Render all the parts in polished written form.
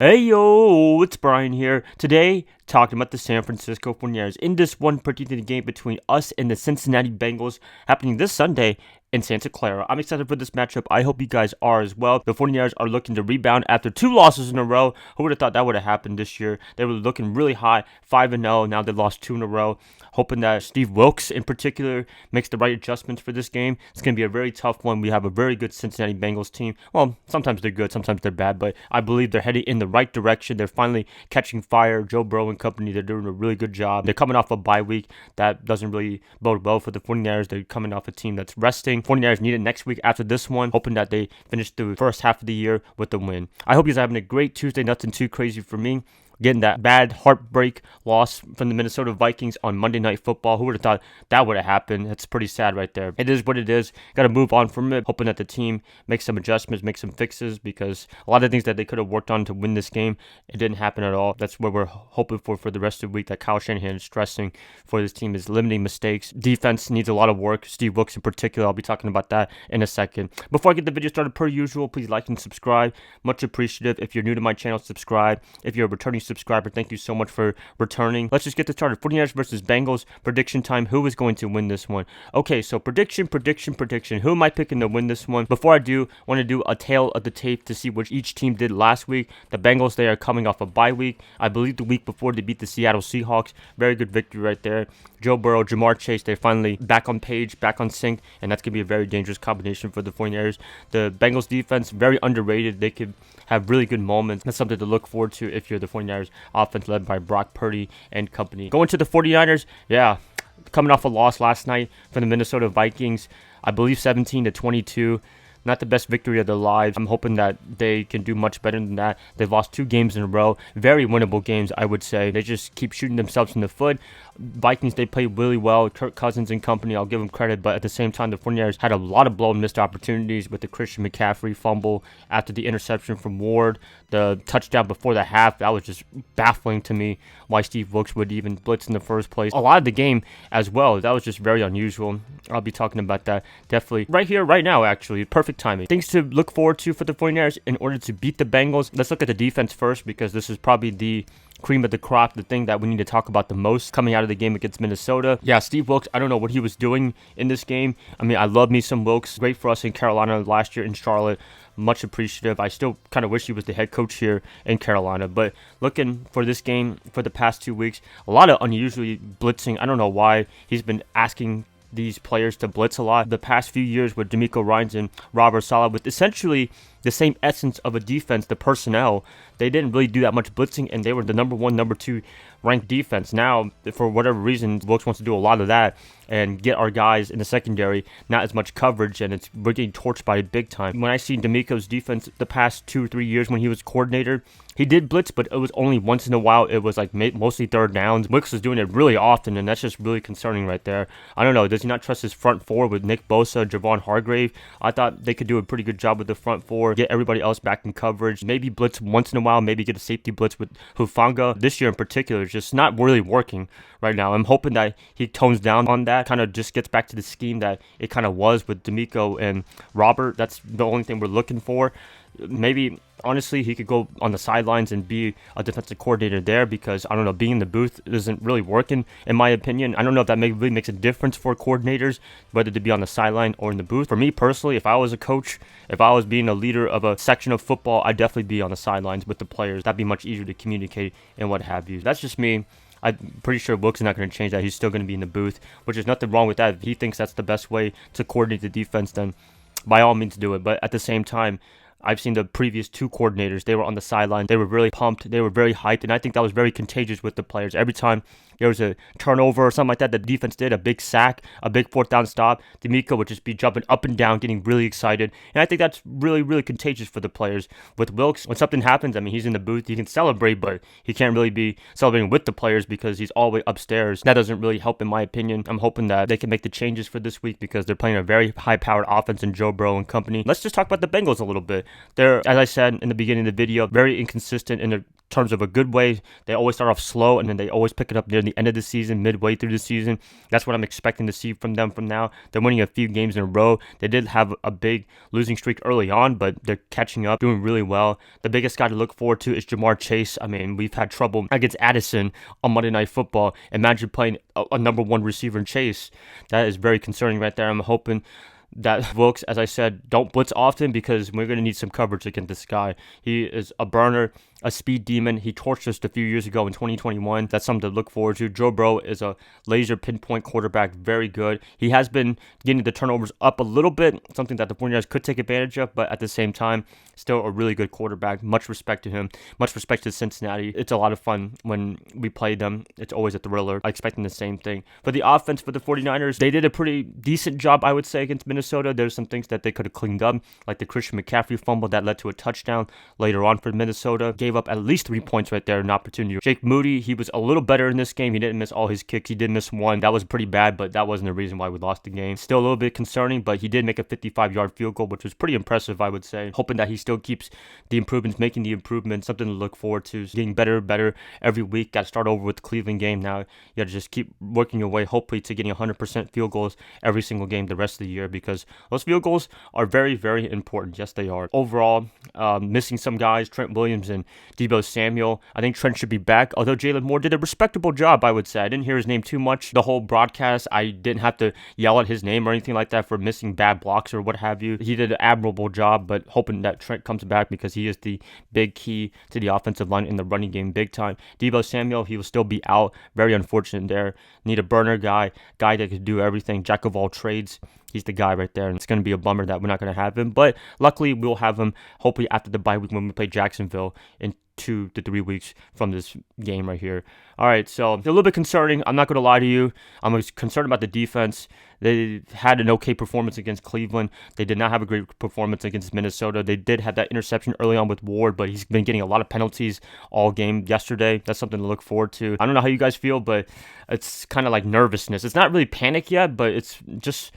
Hey yo, it's Brian here. Today, talking about the San Francisco 49ers in this one particular game between us and the Cincinnati Bengals happening this Sunday in Santa Clara. I'm excited for this matchup. I hope you guys are as well. The 49ers are looking to rebound after two losses in a row. Who would have thought that would have happened this year? They were looking really high, 5-0. Now they lost two in a row. Hoping that Steve Wilks in particular makes the right adjustments for this game. It's going to be a very tough one. We have a very good Cincinnati Bengals team. Well, sometimes they're good, sometimes they're bad, but I believe they're heading in the right direction. They're finally catching fire. Joe Burrow and company, they're doing a really good job. They're coming off a bye week. That doesn't really bode well for the 49ers. They're coming off a team that's resting. 49ers need it next week after this one, hoping that they finish the first half of the year with a win. I hope you guys are having a great Tuesday. Nothing too crazy for me. Getting that bad heartbreak loss from the Minnesota Vikings on Monday Night Football. Who would have thought that would have happened? That's pretty sad right there. It is what it is. Got to move on from it, hoping that the team makes some adjustments, makes some fixes, because a lot of things that they could have worked on to win this game, it didn't happen at all. That's what we're hoping for the rest of the week, that Kyle Shanahan is stressing for this team, is limiting mistakes. Defense needs a lot of work. Steve Wilks in particular. I'll be talking about that in a second. Before I get the video started, per usual, please like and subscribe. Much appreciative. If you're new to my channel, subscribe. If you're a returning subscriber, thank you so much for returning. Let's just get this started. 49ers versus Bengals. Prediction time. Who is going to win this one? Okay, so prediction. Who am I picking to win this one? Before I do, I want to do a tail of the tape to see what each team did last week. The Bengals, they are coming off a bye week. I believe the week before they beat the Seattle Seahawks. Very good victory right there. Joe Burrow, Jamar Chase, they're finally back on page, back on sync, and that's going to be a very dangerous combination for the 49ers. The Bengals defense, very underrated. They could have really good moments. That's something to look forward to if you're the 49ers offense led by Brock Purdy and company. Going to the 49ers, coming off a loss last night from the Minnesota Vikings, I believe 17-22. Not the best victory of their lives. I'm hoping that they can do much better than that. They've lost two games in a row. Very winnable games, I would say. They just keep shooting themselves in the foot. Vikings, they played really well. Kirk Cousins and company, I'll give them credit. But at the same time, the 49ers had a lot of blown missed opportunities with the Christian McCaffrey fumble after the interception from Ward. The touchdown before the half, that was just baffling to me why Steve Wilks would even blitz in the first place. A lot of the game as well, that was just very unusual. I'll be talking about that definitely right here, right now, actually. Perfect timing. Things to look forward to for the 49ers in order to beat the Bengals. Let's look at the defense first, because this is probably the cream of the crop, the thing that we need to talk about the most coming out of the game against Minnesota. Yeah, Steve Wilks, I don't know what he was doing in this game. I mean, I love me some Wilks. Great for us in Carolina last year in Charlotte. Much appreciative. I still kind of wish he was the head coach here in Carolina. But looking for this game for the past 2 weeks, a lot of unusually blitzing. I don't know why he's been asking these players to blitz a lot. The past few years with DeMeco Ryans and Robert Saleh, with essentially the same essence of a defense, the personnel, they didn't really do that much blitzing, and they were the number one, number two ranked defense. Now, for whatever reason, Wilks wants to do a lot of that and get our guys in the secondary not as much coverage, and we're getting torched by it big time. When I see DeMeco's defense the past 2 or 3 years when he was coordinator, he did blitz, but it was only once in a while. It was like mostly third downs. Wilks was doing it really often, and that's just really concerning right there. I don't know. Does he not trust his front four with Nick Bosa, Javon Hargrave? I thought they could do a pretty good job with the front four, get everybody else back in coverage, maybe blitz once in a while, maybe get a safety blitz with Hufanga. This year in particular is just not really working right now. I'm hoping that he tones down on that, kind of just gets back to the scheme that it kind of was with DeMeco and Robert. That's the only thing we're looking for. Maybe, honestly, he could go on the sidelines and be a defensive coordinator there, because, I don't know, being in the booth isn't really working, in my opinion. I don't know if that really makes a difference for coordinators, whether to be on the sideline or in the booth. For me personally, if I was a coach, if I was being a leader of a section of football, I'd definitely be on the sidelines with the players. That'd be much easier to communicate and what have you. That's just me. I'm pretty sure Wilks is not going to change that. He's still going to be in the booth, which is nothing wrong with that. If he thinks that's the best way to coordinate the defense, then by all means do it. But at the same time, I've seen the previous two coordinators. They were on the sideline. They were really pumped. They were very hyped. And I think that was very contagious with the players. Every time there was a turnover or something like that, the defense did a big sack, a big fourth down stop, DeMeco would just be jumping up and down, getting really excited. And I think that's really, really contagious for the players. With Wilks, when something happens, I mean, he's in the booth. He can celebrate, but he can't really be celebrating with the players because he's all the way upstairs. That doesn't really help, in my opinion. I'm hoping that they can make the changes for this week, because they're playing a very high-powered offense in Joe Burrow and company. Let's just talk about the Bengals a little bit. They're, as I said in the beginning of the video, very inconsistent in their terms of a good way. They always start off slow, and then they always pick it up near the end of the season, midway through the season. That's what I'm expecting to see from them from now. They're winning a few games in a row. They did have a big losing streak early on, but they're catching up, doing really well. The biggest guy to look forward to is Jamar Chase. I mean, we've had trouble against Addison on Monday Night Football. Imagine playing a number one receiver in Chase. That is very concerning right there. I'm hoping that Wilks, as I said, don't blitz often because we're going to need some coverage against this guy. He is a burner, a speed demon. He torched us a few years ago in 2021. That's something to look forward to. Joe Burrow is a laser pinpoint quarterback, very good. He has been getting the turnovers up a little bit, something that the 49ers could take advantage of, but at the same time, still a really good quarterback. Much respect to him. Much respect to Cincinnati. It's a lot of fun when we play them. It's always a thriller. I'm expecting the same thing. For the offense for the 49ers, they did a pretty decent job, I would say, against Minnesota. There's some things that they could have cleaned up, like the Christian McCaffrey fumble that led to a touchdown later on for Minnesota. Gave up at least 3 points right there, an opportunity. Jake Moody, he was a little better in this game. He didn't miss all his kicks. He did miss one. That was pretty bad, but that wasn't the reason why we lost the game. Still a little bit concerning, but he did make a 55-yard field goal, which was pretty impressive, I would say. Hoping that he still keeps the improvements, making the improvements, something to look forward to. Getting better and better every week. Got to start over with the Cleveland game now. You got to just keep working your way, hopefully, to getting 100% field goals every single game the rest of the year, because those field goals are very, very important. Yes, they are. Overall, missing some guys, Trent Williams and Deebo Samuel. I think Trent should be back, although Jalen Moore did a respectable job, I would say. I didn't hear his name too much the whole broadcast. I didn't have to yell at his name or anything like that for missing bad blocks or what have you. He did an admirable job, but hoping that Trent comes back because he is the big key to the offensive line in the running game big time. Deebo Samuel, he will still be out. Very unfortunate there. Need a burner guy that could do everything, jack of all trades. He's the guy right there, and it's going to be a bummer that we're not going to have him. But luckily, we'll have him hopefully after the bye week when we play Jacksonville in 2 to 3 weeks from this game right here. All right, so a little bit concerning. I'm not going to lie to you. I'm concerned about the defense. They had an okay performance against Cleveland. They did not have a great performance against Minnesota. They did have that interception early on with Ward, but he's been getting a lot of penalties all game yesterday. That's something to look forward to. I don't know how you guys feel, but it's kind of like nervousness. It's not really panic yet, but it's just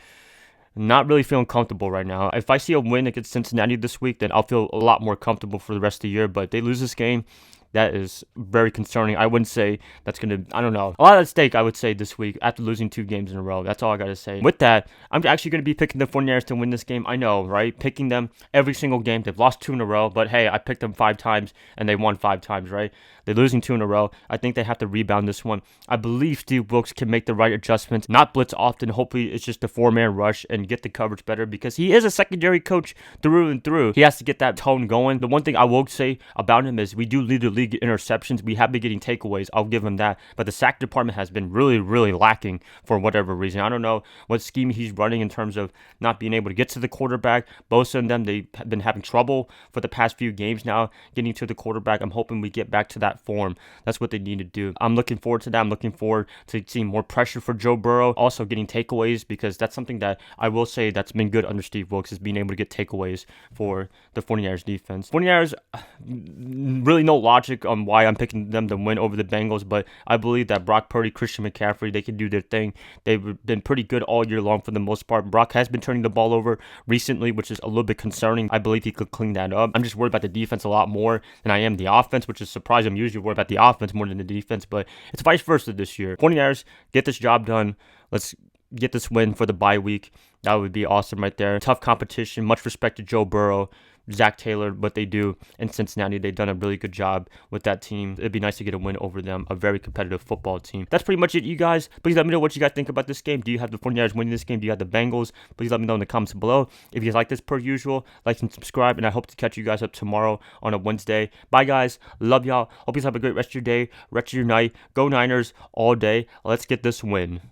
not really feeling comfortable right now. If I see a win against Cincinnati this week, then I'll feel a lot more comfortable for the rest of the year. But if they lose this game, that is very concerning. I wouldn't say that's going to, I don't know. A lot at stake, I would say, this week after losing 2 games in a row. That's all I got to say. With that, I'm actually going to be picking the 49ers to win this game. I know, right? Picking them every single game. They've lost 2 in a row, but hey, I picked them 5 times and they won 5 times, right? They're losing 2 in a row. I think they have to rebound this one. I believe Steve Wilks can make the right adjustments, not blitz often. Hopefully, it's just a 4-man rush and get the coverage better because he is a secondary coach through and through. He has to get that tone going. The one thing I will say about him is we do lead the league in interceptions. We have been getting takeaways. I'll give him that. But the sack department has been really, really lacking for whatever reason. I don't know what scheme he's running in terms of not being able to get to the quarterback. Both of them, they've been having trouble for the past few games now getting to the quarterback. I'm hoping we get back to that form. That's what they need to do. I'm looking forward to that. I'm looking forward to seeing more pressure for Joe Burrow. Also getting takeaways because that's something that I will say that's been good under Steve Wilks is being able to get takeaways for the 49ers defense. 49ers, really no logic on why I'm picking them to win over the Bengals, but I believe that Brock Purdy, Christian McCaffrey, they can do their thing. They've been pretty good all year long for the most part. Brock has been turning the ball over recently, which is a little bit concerning. I believe he could clean that up. I'm just worried about the defense a lot more than I am the offense, which is surprising. I'm usually worried about the offense more than the defense, but it's vice versa this year. 49ers, get this job done. Let's get this win for the bye week. That would be awesome right there. Tough competition. Much respect to Joe Burrow, Zach Taylor, what they do in Cincinnati. They've done a really good job with that team. It'd be nice to get a win over them, a very competitive football team. That's pretty much it, you guys. Please let me know what you guys think about this game. Do you have the 49ers winning this game? Do you have the Bengals? Please let me know in the comments below. If you guys like this per usual, like and subscribe, and I hope to catch you guys up tomorrow on a Wednesday. Bye, guys. Love y'all. Hope you guys have a great rest of your day, rest of your night. Go Niners all day. Let's get this win.